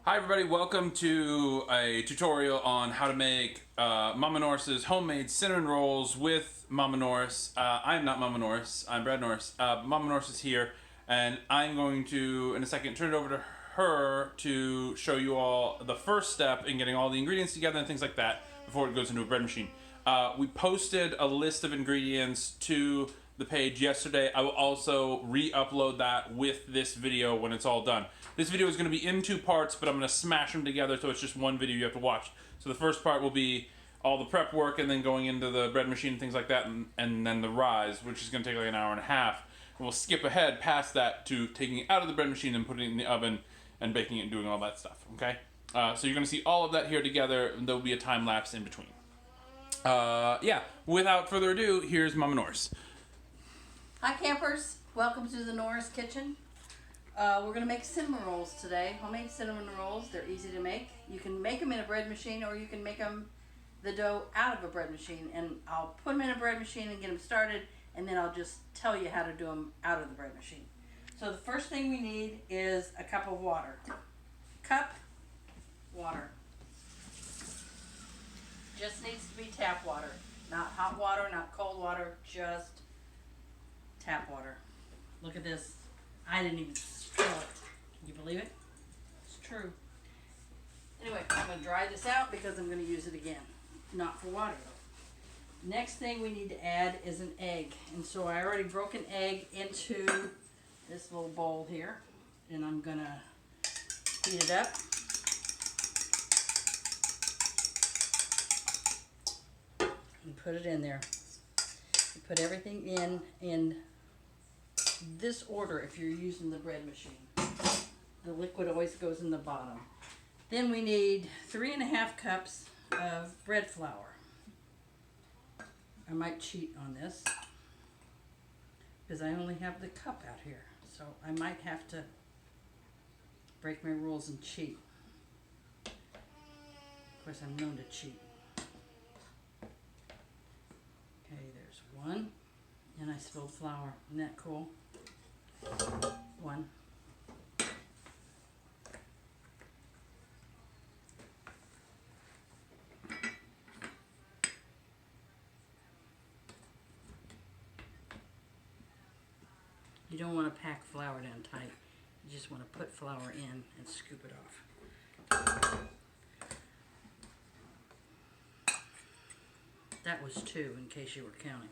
Hi everybody, welcome to a tutorial on how to make Mama Norris's homemade cinnamon rolls with Mama Norris. I'm not Mama Norris, I'm Brad Norris. Mama Norris is here, and I'm going to, in a second, turn it over to her to show you all the first step in getting all the ingredients together and things like that before it goes into a bread machine. We posted a list of ingredients to the page yesterday. I will also re-upload that with this video when it's all done. This video is going to be in two parts, but I'm going to smash them together so it's just one video you have to watch. So the first part will be all the prep work and then going into the bread machine and things like that, and then the rise, which is going to take like an hour and a half. And we'll skip ahead past that to taking it out of the bread machine and putting it in the oven and baking it and doing all that stuff, okay? So you're going to see all of that here together, and there will be a time lapse in between. Yeah, without further ado, here's Mama Norris. Hi campers, welcome to the Norris kitchen. We're going to make cinnamon rolls today, homemade cinnamon rolls. They're easy to make. You can make them in a bread machine, or you can make the dough out of a bread machine, and I'll put them in a bread machine and get them started, and then I'll just tell you how to do them out of the bread machine. So the first thing we need is a cup of water. Water. Just needs to be tap water, not hot water, not cold water, just tap water. Look at this. I didn't even spill it. Can you believe it? It's true. Anyway, I'm going to dry this out because I'm going to use it again. Not for water though. Next thing we need to add is an egg. And so I already broke an egg into this little bowl here. And I'm going to heat it up. And put it in there. You put everything in this order if you're using the bread machine. The liquid always goes in the bottom. Then we need 3.5 cups of bread flour. I might cheat on this because I only have the cup out here, so I might have to break my rules and cheat. Of course, I'm known to cheat. Okay, there's one, and I spilled flour. Isn't that cool? One. You don't want to pack flour down tight. You just want to put flour in and scoop it off. That was 2 in case you were counting.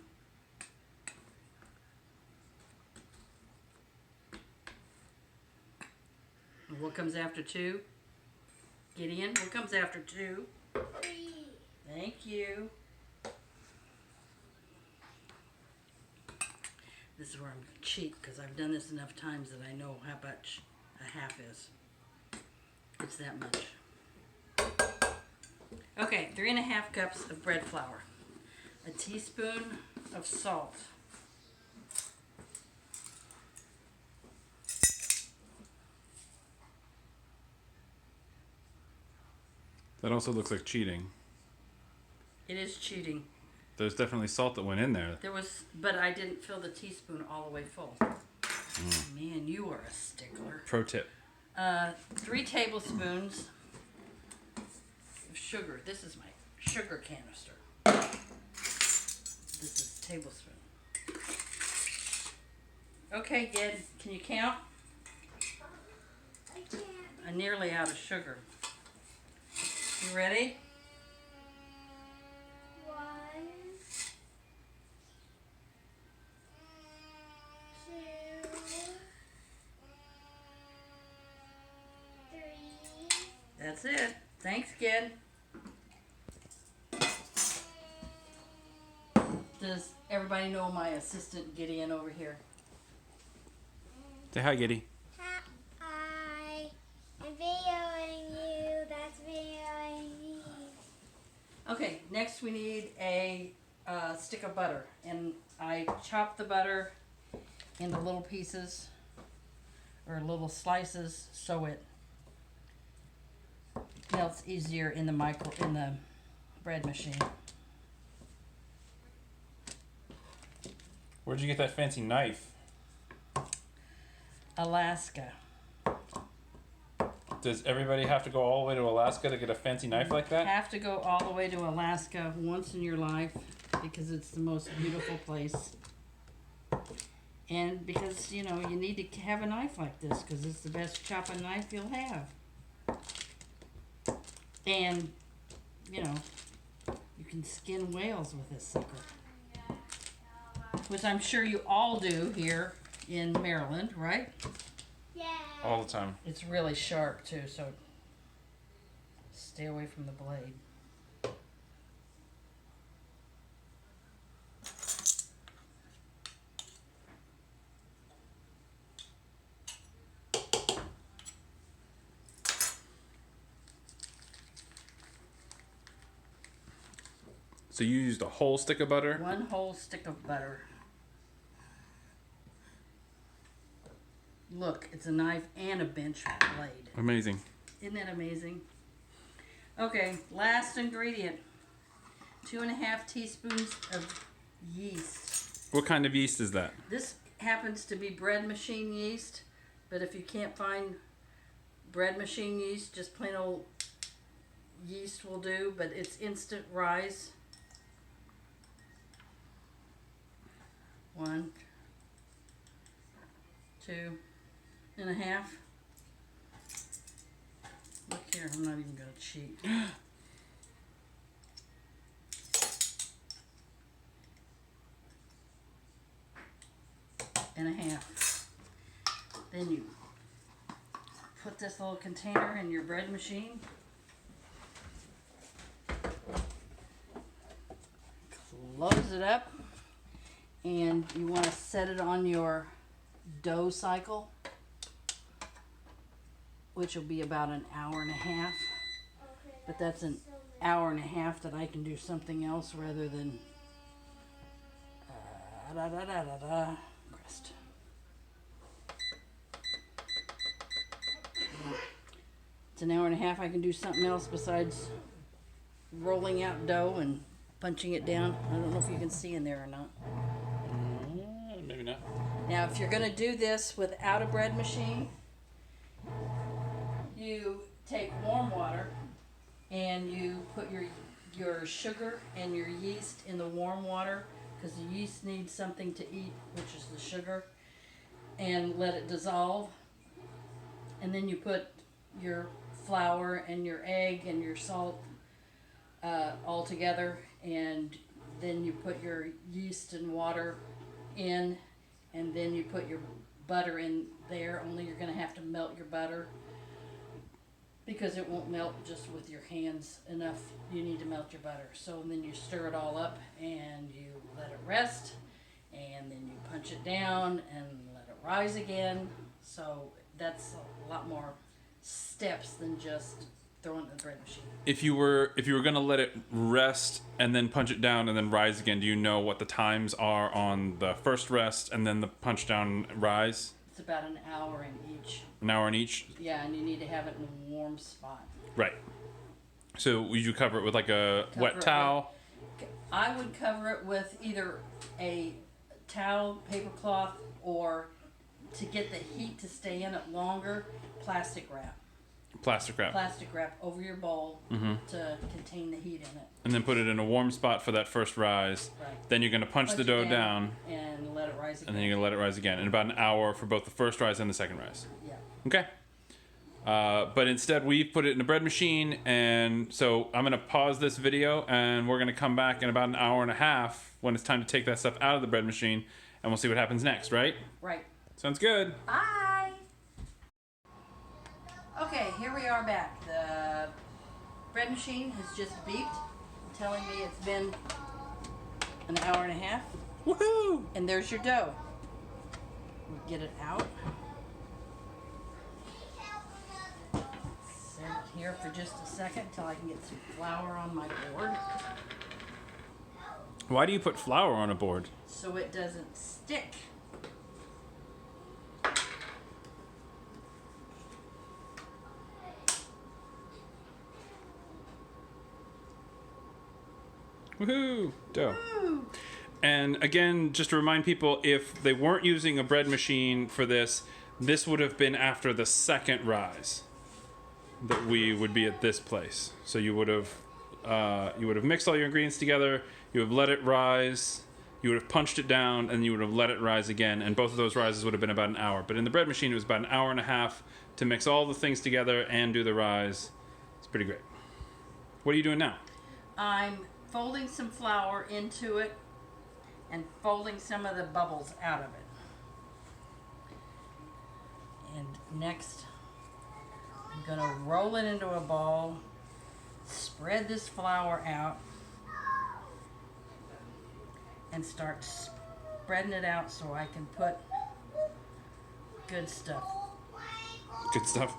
And what comes after 2? Gideon, what comes after 2? 3. Thank you. This is where I'm going to cheat because I've done this enough times that I know how much a half is. It's that much. Okay, 3.5 cups of bread flour. A teaspoon of salt. That also looks like cheating. It is cheating. There's definitely salt that went in there. There was, but I didn't fill the teaspoon all the way full. Man, you are a stickler. Pro tip. 3 tablespoons of sugar. This is my sugar canister. This is a tablespoon. Okay, Ged, can you count? I can't. I'm nearly out of sugar. You ready? 1, 2, 3. That's it. Thanks, Ged. Does everybody know my assistant Gideon over here? Say hi, Giddy. Hi. I'm videoing you. That's videoing me. Okay, next we need a stick of butter. And I chop the butter into little pieces or little slices so it melts easier in the bread machine. Where'd you get that fancy knife? Alaska. Does everybody have to go all the way to Alaska to get a fancy knife like that? Have to go all the way to Alaska once in your life because it's the most beautiful place. And because, you know, you need to have a knife like this because it's the best chopping knife you'll have. And, you know, you can skin whales with this sucker. Which I'm sure you all do here in Maryland, right? Yeah. All the time. It's really sharp too, so stay away from the blade. So you used a whole stick of butter? One whole stick of butter. Look, it's a knife and a bench blade. Amazing. Isn't that amazing? Okay, last ingredient. 2.5 teaspoons of yeast. What kind of yeast is that? This happens to be bread machine yeast, but if you can't find bread machine yeast, just plain old yeast will do, but it's instant rise. 1, 2.5. Look here, I'm not even going to cheat. and a half. Then you put this little container in your bread machine. Close it up. And you want to set it on your dough cycle, which will be about an hour and a half. Okay, But that's an hour and a half that I can do something else rather than pressed. It's an hour and a half. I can do something else besides rolling out dough and punching it down. I don't know if you can see in there or not. Maybe not. Now, if you're going to do this without a bread machine, you take warm water and you put your sugar and your yeast in the warm water because the yeast needs something to eat, which is the sugar, and let it dissolve. And then you put your flour and your egg and your salt all together, and then you put your yeast and water in, and then you put your butter in there. Only you're going to have to melt your butter because it won't melt just with your hands enough. You need to melt your butter. So then you stir it all up and you let it rest, and then you punch it down and let it rise again. So that's a lot more steps than just throwing it in the bread machine. If you were gonna let it rest and then punch it down and then rise again, do you know what the times are on the first rest and then the punch down rise? It's about an hour in each. An hour in each? Yeah, and you need to have it in a warm spot. Right. So would you cover it with like a Cover wet it towel? I would cover it with either a towel, paper cloth, or to get the heat to stay in it longer, plastic wrap. Plastic wrap. Plastic wrap over your bowl to contain the heat in it. And then put it in a warm spot for that first rise. Right. Then you're gonna punch the it dough down, and let it rise again. and then you're gonna let it rise again in about an hour for both the first rise and the second rise. Yeah. Okay. But instead we put it in a bread machine, and so I'm gonna pause this video and we're gonna come back in about an hour and a half when it's time to take that stuff out of the bread machine, and we'll see what happens next, right? Right. Sounds good. Bye. Okay, here we are back. The bread machine has just beeped, telling me it's been an hour and a half. Woohoo! And there's your dough. We'll get it out. Set it here for just a second until I can get some flour on my board Why do you put flour on a board? so it doesn't stick. Woohoo! Dough. Woo! And again, just to remind people, if they weren't using a bread machine for this, this would have been after the second rise. that we would be at this place. So you would have mixed all your ingredients together. You would have let it rise. You would have punched it down, and you would have let it rise again. And both of those rises would have been about an hour. But in the bread machine, it was about an hour and a half to mix all the things together and do the rise. It's pretty great. What are you doing now? I'm folding some flour into it and folding some of the bubbles out of it. And next, I'm gonna roll it into a ball, spread this flour out, and start spreading it out so I can put good stuff. Good stuff.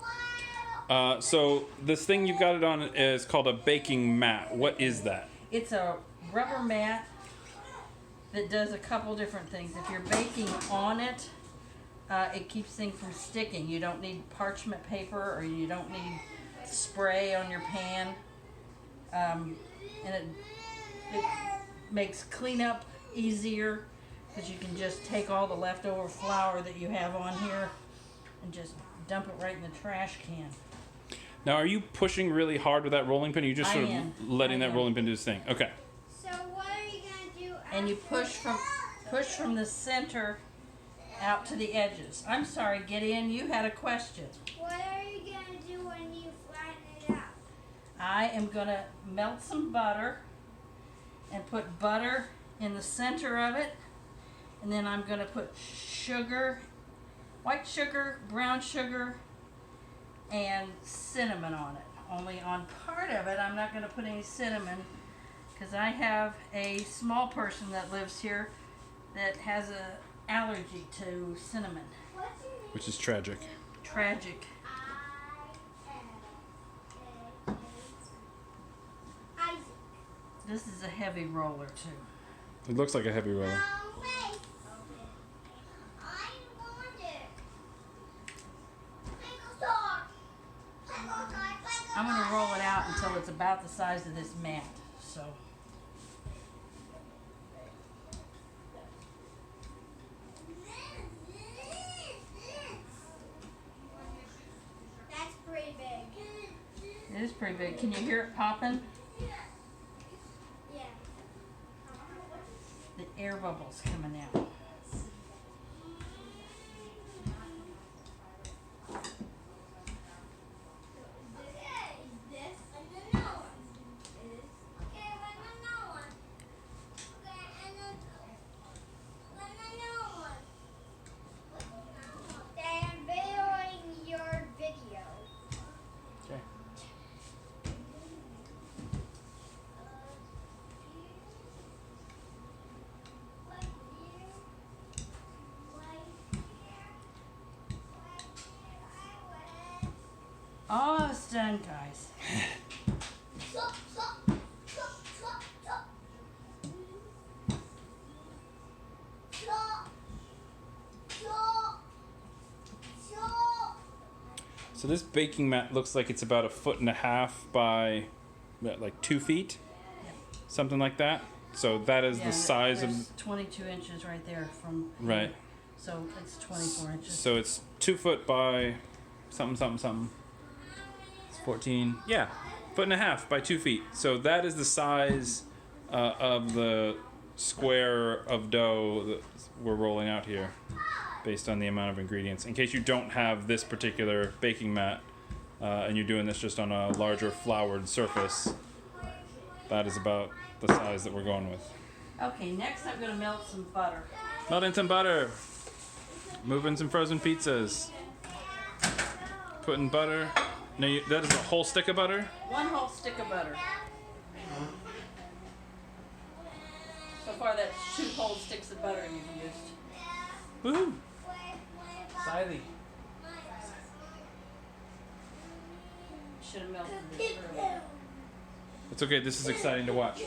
So this thing you got it on is called a baking mat. What is that? It's a rubber mat that does a couple different things. If you're baking on it, it keeps things from sticking. You don't need parchment paper, or you don't need spray on your pan. And it makes cleanup easier because you can just take all the leftover flour that you have on here and just dump it right in the trash can. Now, are you pushing really hard with that rolling pin? Or are you just I sort of am. letting I that am. rolling pin do its thing? Okay. So what are you gonna do? And you push from the center out to the edges. I'm sorry, Gideon, you had a question. What are you gonna do when you flatten it out? I am gonna melt some butter and put butter in the center of it, and then I'm gonna put sugar, white sugar, brown sugar, and cinnamon on it. Only on part of it I'm not gonna put any cinnamon because I have a small person that lives here that has an allergy to cinnamon. What's your name? Which is tragic. Tragic. Isaac. This is a heavy roller too. It looks like a heavy roller. Wait. I want it. I'm gonna roll it out until it's about the size of this mat. So That's pretty big. it is pretty big. Can you hear it popping? Yeah. The air bubbles coming out. Okay. Almost done, guys. So this baking mat looks like it's about 1.5 feet by like 2 feet, something like that. So that is the size of. There's 22 inches right there from. Right. So it's 24 inches. So it's 2 foot by something. It's 14. Yeah, 1.5 feet by 2 feet. So that is the size of the square of dough that we're rolling out here, based on the amount of ingredients. In case you don't have this particular baking mat, and you're doing this just on a larger floured surface, that is about the size that we're going with. Okay, next I'm gonna melt some butter. Melting some butter. Moving some frozen pizzas. Putting butter. No, that is a whole stick of butter? One whole stick of butter. So far that's 2 whole sticks of butter you've used. Woohoo! Siley. Should have melted this earlier. It's okay, this is exciting to watch. See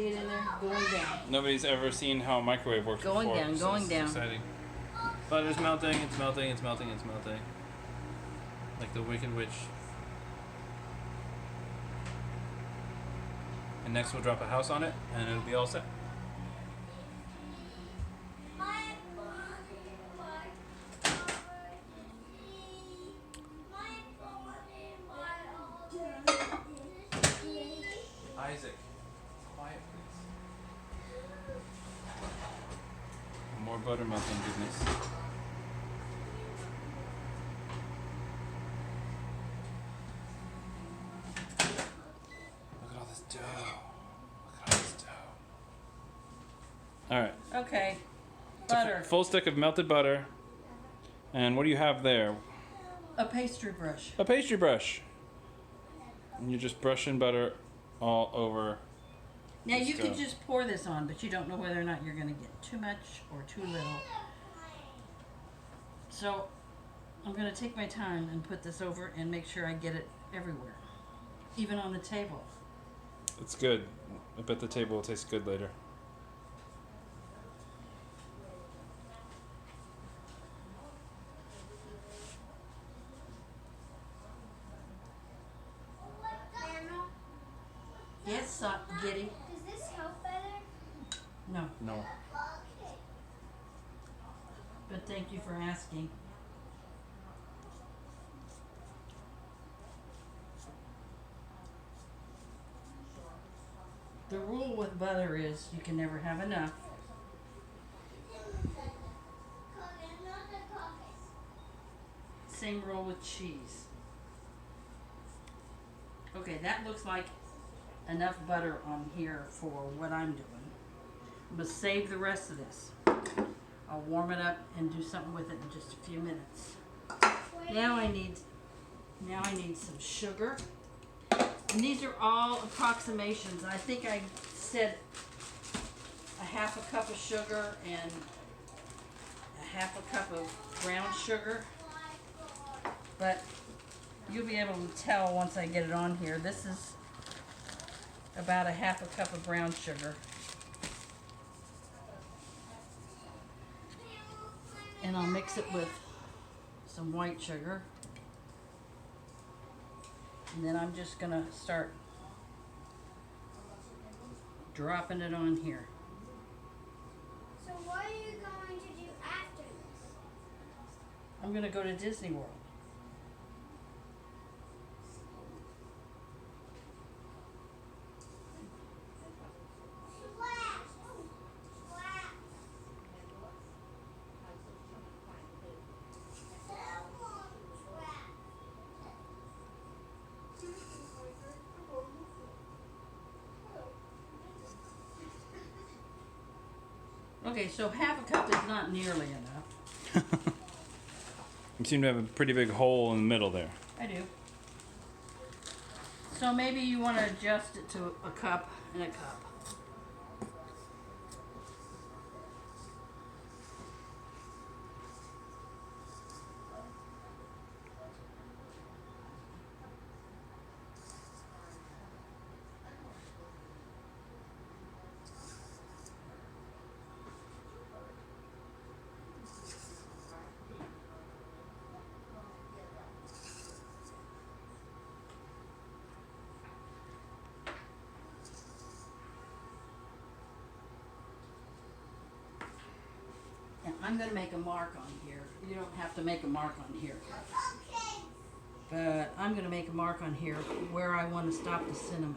it in there? Going down. Nobody's ever seen how a microwave works Going before. down, so going it's down. Exciting. Butter's melting, it's melting, it's melting, it's melting. Like the Wicked Witch. And next we'll drop a house on it, and it'll be all set. More butter melting goodness. Look at all this dough. Look at all this dough. All right. Okay. Butter. Full stick of melted butter. And what do you have there? A pastry brush. A pastry brush. And you're just brushing butter all over. Now you Just, could just pour this on, but you don't know whether or not you're going to get too much or too little. So I'm going to take my time and put this over and make sure I get it everywhere, even on the table. It's good. I bet the table will taste good later. Grandma, Yes, Giddy. does this help better? No, No. Okay. but thank you for asking. The rule with butter is you can never have enough. Same rule with cheese. Okay, that looks like enough butter on here for what I'm doing. I'm gonna save the rest of this. I'll warm it up and do something with it in just a few minutes. Now I need some sugar. And these are all approximations. I think I said a half a cup of sugar and a half a cup of brown sugar. But you'll be able to tell once I get it on here. This is about a half a cup of brown sugar. And I'll mix it with some white sugar. And then I'm just gonna start dropping it on here. So what are you going to do after this? I'm gonna go to Disney World. Okay, so half a cup is not nearly enough. You seem to have a pretty big hole in the middle there. I do. So maybe you want to adjust it to a cup and a cup. Now, I'm going to make a mark on here. You don't have to make a mark on here. But I'm going to make a mark on here where I want to stop the cinnamon.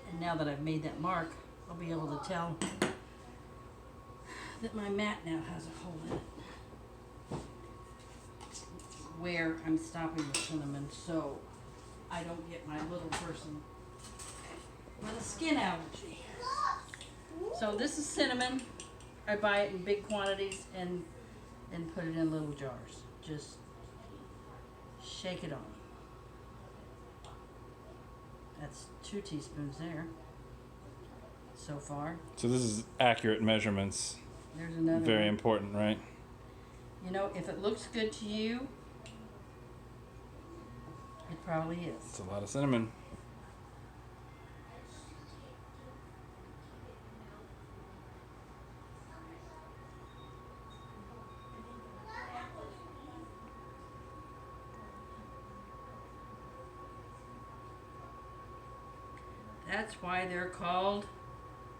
And now that I've made that mark, I'll be able to tell that my mat now has a hole in it. Where I'm stopping the cinnamon so I don't get my little person with a skin allergy. So this is cinnamon. I buy it in big quantities and put it in little jars. Just shake it on. That's 2 teaspoons there so far. So this is accurate measurements. There's another Very one. important, right? You know, if it looks good to you, it probably is. It's a lot of cinnamon. That's why they're called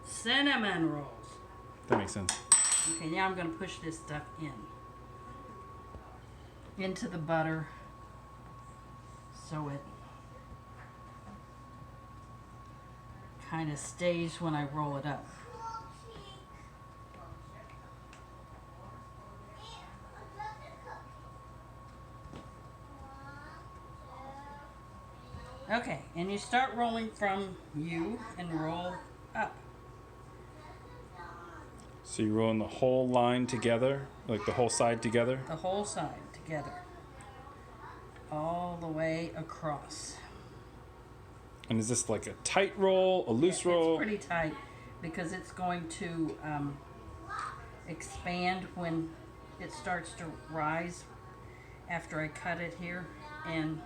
cinnamon rolls. That makes sense. Okay, now I'm going to push this stuff into the butter so it kind of stays when I roll it up. Okay, and you start rolling from you and roll up. So you're rolling the whole line together, like the whole side together? The whole side together. All the way across. And is this like a tight roll, a loose roll? It's pretty tight because it's going to expand when it starts to rise after I cut it here, and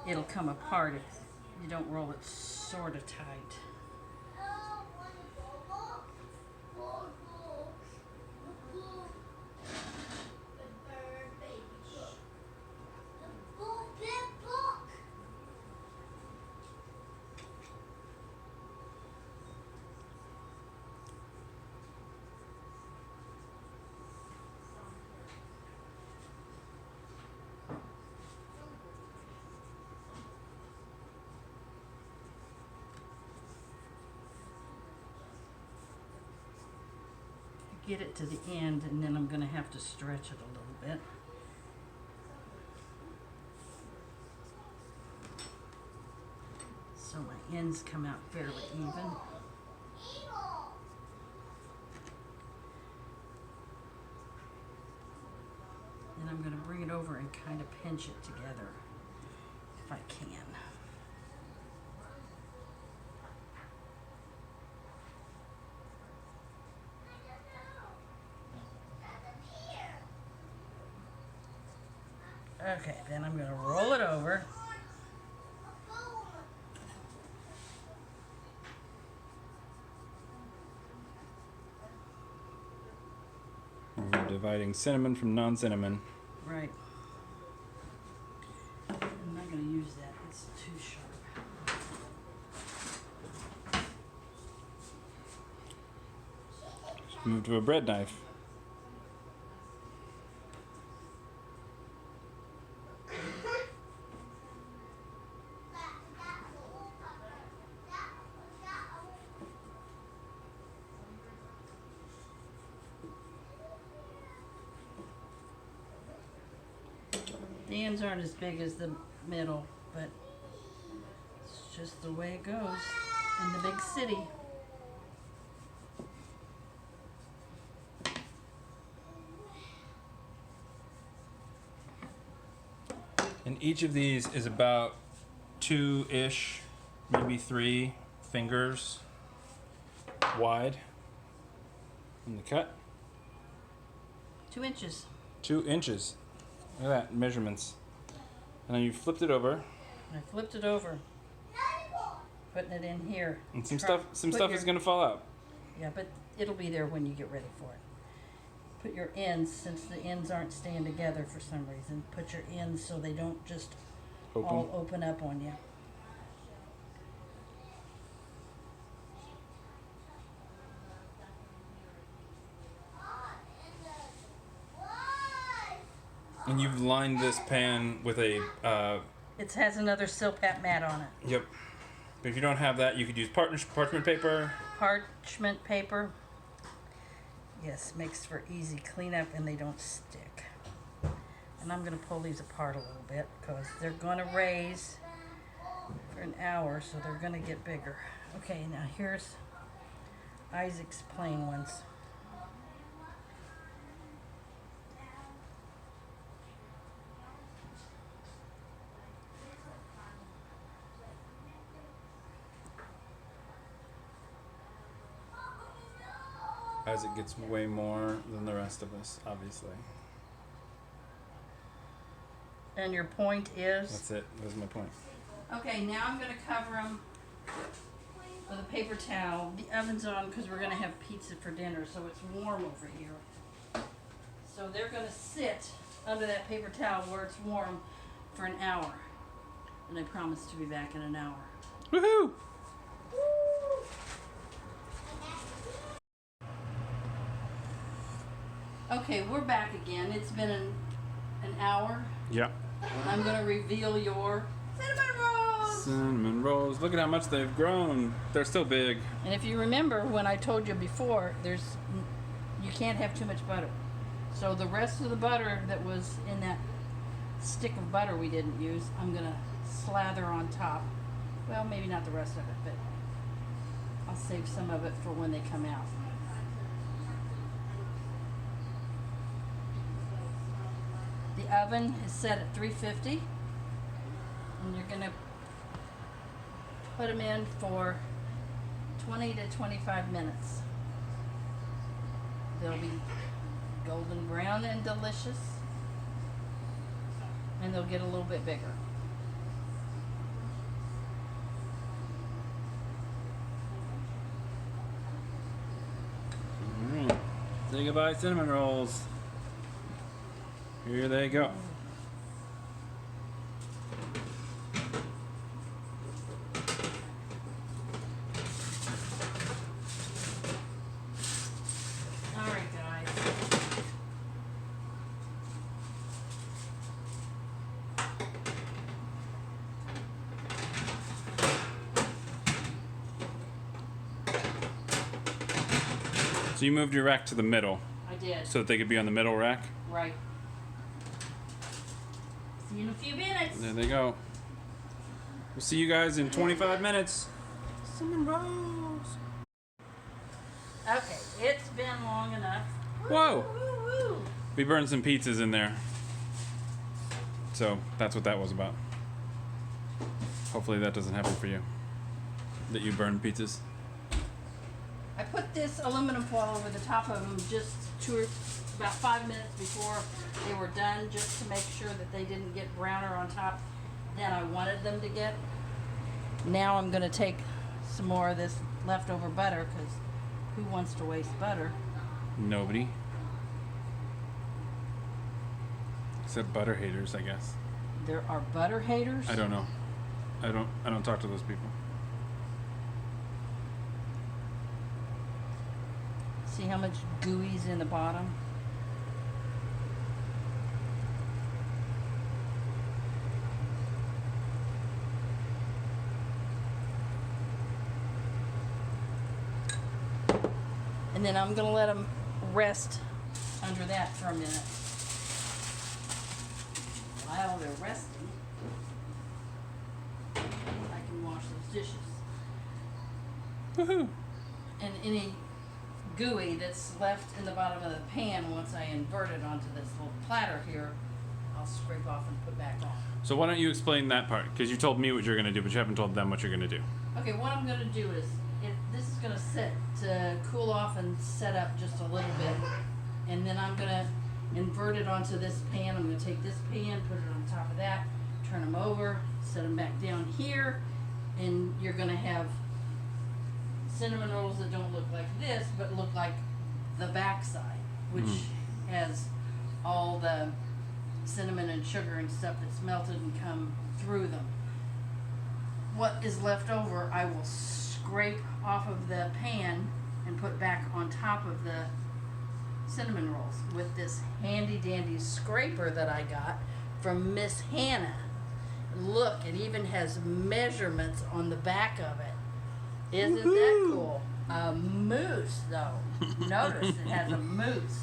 it'll come apart if you don't roll it sort of tight. Get it to the end, and then I'm going to have to stretch it a little bit. So my ends come out fairly even. And I'm going to bring it over and kind of pinch it together if I can. Okay, then I'm going to roll it over. We're dividing cinnamon from non-cinnamon. Right. I'm not going to use that. It's too sharp. Move to a bread knife. The ends aren't as big as the middle, but it's just the way it goes in the big city. And each of these is about 2-ish, maybe 3 fingers wide in the cut. 2 inches. 2 inches. Look at that, measurements. And then you flipped it over. I flipped it over, putting it in here. And some Try- stuff put is gonna fall out. Yeah, but it'll be there when you get ready for it. Put your ends, since the ends aren't staying together for some reason, put your ends so they don't just all open up on you. And you've lined this pan with a, It has another Silpat mat on it. yep. But if you don't have that, you could use parchment paper. Parchment paper. Yes, makes for easy cleanup and they don't stick. And I'm going to pull these apart a little bit because they're going to raise for an hour, so they're going to get bigger. Okay, now here's Isaac's plain ones. Isaac gets way more than the rest of us, obviously. And your point is? That's it. That was my point. Okay, now I'm going to cover them with a paper towel. The oven's on because we're going to have pizza for dinner, so it's warm over here. So they're going to sit under that paper towel where it's warm for an hour. And I promise to be back in an hour. Woohoo! Okay, we're back again. It's been an hour. Yeah. I'm going to reveal your cinnamon rolls. Cinnamon rolls. Look at how much they've grown. They're still big. And if you remember when I told you before, you can't have too much butter. So the rest of the butter that was in that stick of butter we didn't use, I'm going to slather on top. Well, maybe not the rest of it, but I'll save some of it for when they come out. The oven is set at 350, and you're gonna put them in for 20 to 25 minutes. They'll be golden brown and delicious, and they'll get a little bit bigger. Alright. Say goodbye, cinnamon rolls. Here they go. All right, guys. So you moved your rack to the middle I did. so that they could be on the middle rack. Right. See you in a few minutes. There they go. We'll see you guys in 25 minutes. Cinnamon rolls. Okay, it's been long enough. Whoa! Woo, woo. We burned some pizzas in there. So that's what that was about. Hopefully that doesn't happen for you. That you burn pizzas. I put this aluminum foil over the top of them just about 5 minutes before they were done, just to make sure that they didn't get browner on top than I wanted them to get. Now I'm going to take some more of this leftover butter, because who wants to waste butter? Nobody. Except butter haters, I guess. There are butter haters? I don't know. I don't talk to those people. See how much gooey's in the bottom? And then I'm going to let them rest under that for a minute. While they're resting, I can wash those dishes. Woohoo! And any gooey that's left in the bottom of the pan, once I invert it onto this little platter here, I'll scrape off and put back on. So why don't you explain that part? Because you told me what you're going to do, but you haven't told them what you're going to do. Okay, what I'm going to do is, this is going to sit to cool off and set up just a little bit. And then I'm going to invert it onto this pan. I'm going to take this pan, put it on top of that, turn them over, set them back down here, and you're going to have cinnamon rolls that don't look like this, but look like the backside, which has all the cinnamon and sugar and stuff that's melted and come through them. What is left over, I will scrape off of the pan and put back on top of the cinnamon rolls with this handy dandy scraper that I got from Miss Hannah. Look, it even has measurements on the back of it. Isn't that cool? A moose, though. Notice it has a moose.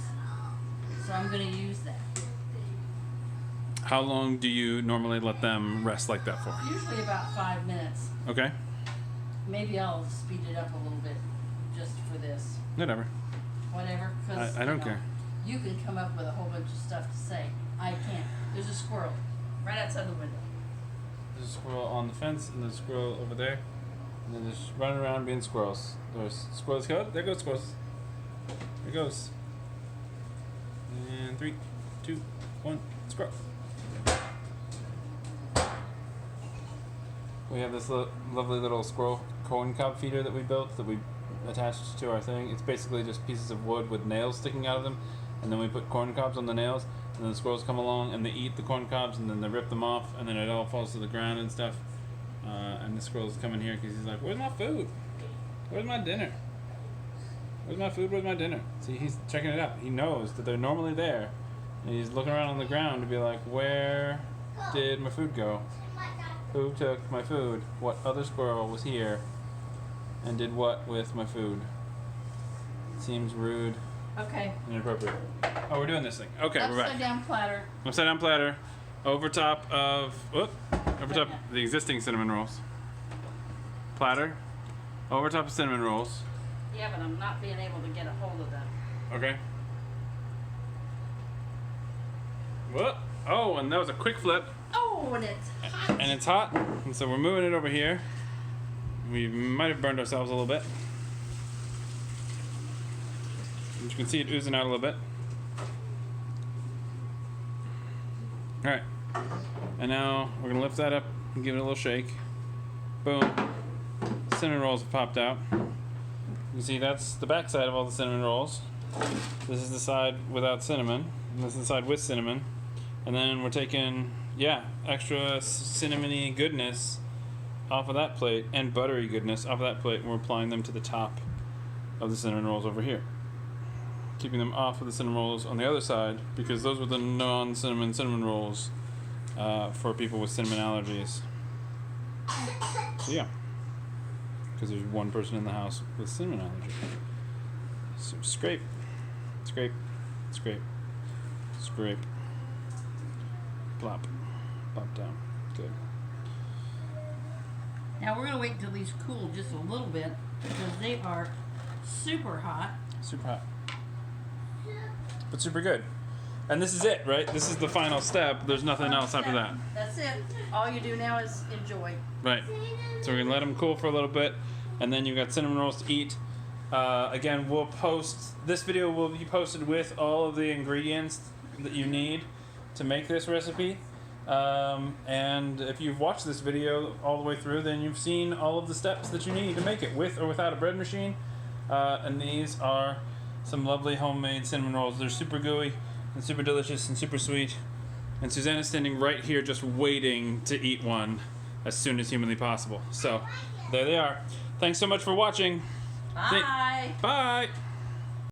So I'm going to use that. How long do you normally let them rest like that for? Usually about 5 minutes. Okay. Maybe I'll speed it up a little bit just for this. Whatever. Whatever. 'Cause, I don't care. You can come up with a whole bunch of stuff to say. I can't. There's a squirrel right outside the window. There's a squirrel on the fence, and there's a squirrel over there. And then just running around being squirrels. There's squirrels go. There goes squirrels. There it goes. And 3, 2, 1, squirrel. We have this lovely little squirrel corn cob feeder that we built that we attached to our thing. It's basically just pieces of wood with nails sticking out of them, and then we put corn cobs on the nails, and then the squirrels come along and they eat the corn cobs, and then they rip them off, and then it all falls to the ground and stuff. And the squirrel's coming here because he's like, "Where's my food? Where's my dinner? Where's my food? Where's my dinner?" See, he's checking it out. He knows that they're normally there, and he's looking around on the ground to be like, "Where did my food go? Who took my food? What other squirrel was here and did what with my food?" Seems rude Okay. and inappropriate. Oh, we're doing this thing. Okay, we're back. Upside down platter. Upside down platter over top of. Whoop. Over top the existing cinnamon rolls. Platter. Over top of cinnamon rolls. Yeah, but I'm not being able to get a hold of them. Okay. Whoop. Oh, and that was a quick flip. Oh, and it's hot. And it's hot. And so we're moving it over here. We might have burned ourselves a little bit. And you can see it oozing out a little bit. Alright. And now we're going to lift that up and give it a little shake. Boom. Cinnamon rolls have popped out. You can see that's the back side of all the cinnamon rolls. This is the side without cinnamon. And this is the side with cinnamon. And then we're taking, extra cinnamony goodness off of that plate and buttery goodness off of that plate, and we're applying them to the top of the cinnamon rolls over here. Keeping them off of the cinnamon rolls on the other side because those were the non-cinnamon cinnamon rolls for people with cinnamon allergies. So yeah, because there's one person in the house with cinnamon allergy. So scrape, scrape, scrape, scrape. Plop. Plop down. Good. Now we're gonna wait until these cool just a little bit because they are super hot. Super hot. But super good. And this is it, right? This is the final step. There's nothing else after that. That's it. All you do now is enjoy. Right. So we're going to let them cool for a little bit. And then you've got cinnamon rolls to eat. Again, we'll post... This video will be posted with all of the ingredients that you need to make this recipe. And if you've watched this video all the way through, then you've seen all of the steps that you need to make it with or without a bread machine. And these are some lovely homemade cinnamon rolls. They're super gooey and super delicious and super sweet. And Susanna's standing right here just waiting to eat one as soon as humanly possible. So there they are. Thanks so much for watching. Bye. Bye.